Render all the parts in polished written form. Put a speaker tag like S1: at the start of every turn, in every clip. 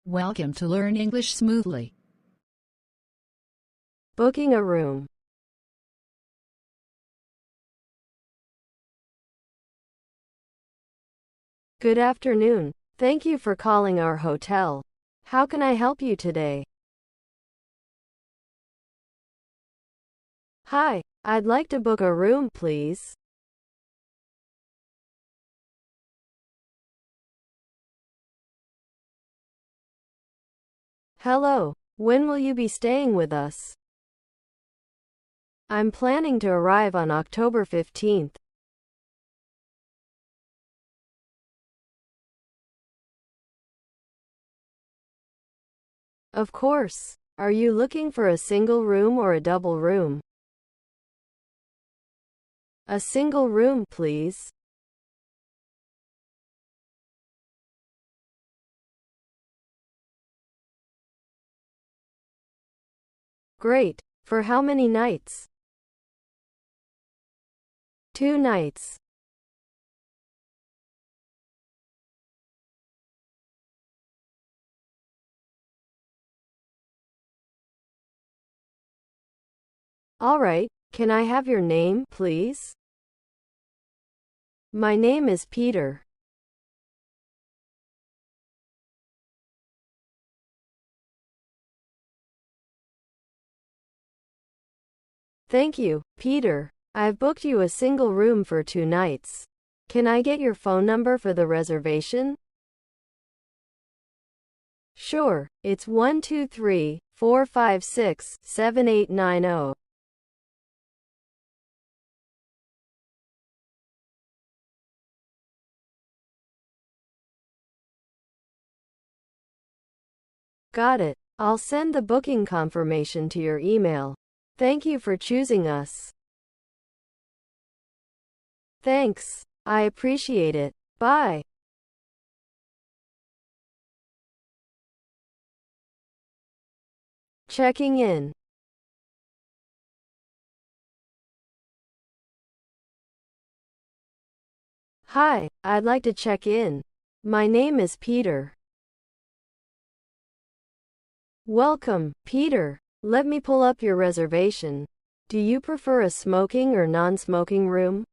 S1: Welcome to Learn English Smoothly.
S2: Booking a room. Good afternoon. Thank you for calling our hotel. How can I help you today? Hi, I'd like to book a room, please. Hello, when will you be staying with us? I'm planning to arrive on October 15th. Of course. Are you looking for a single room or a double room? A single room, please. Great. For how many nights? 2 nights. All right. Can I have your name, please? My name is Peter. Thank you, Peter. I've booked you a single room for 2 nights. Can I get your phone number for the reservation? Sure, it's 123-456-7890. Got it. I'll send the booking confirmation to your email. Thank you for choosing us. Thanks. I appreciate it. Bye. Checking in. Hi, I'd like to check in. My name is Peter. Welcome, Peter. Let me pull up your reservation. Do you prefer a smoking or non-smoking room?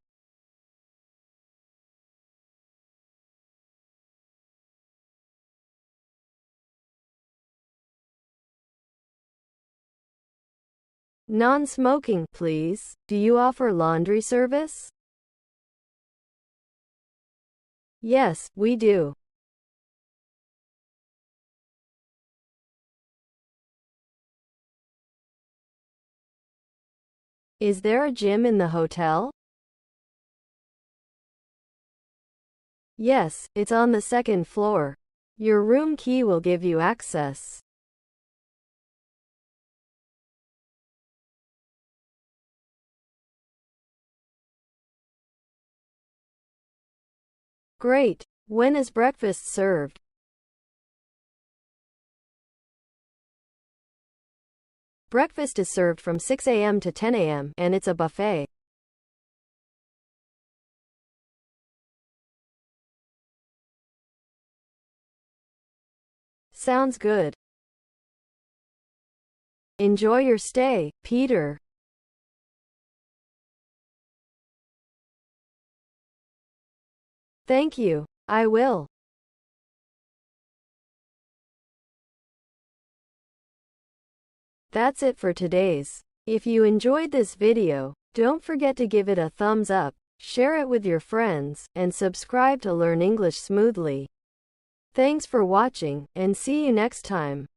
S2: Non-smoking, please. Do you offer laundry service? Yes, we do. Is there a gym in the hotel? Yes, it's on the 2nd floor. Your room key will give you access. Great. When is breakfast served? Breakfast is served from 6 a.m. to 10 a.m., and it's a buffet. Sounds good. Enjoy your stay, Peter. Thank you. I will. That's it for today's. If you enjoyed this video, don't forget to give it a thumbs up, share it with your friends, and subscribe to Learn English Smoothly. Thanks for watching, and see you next time.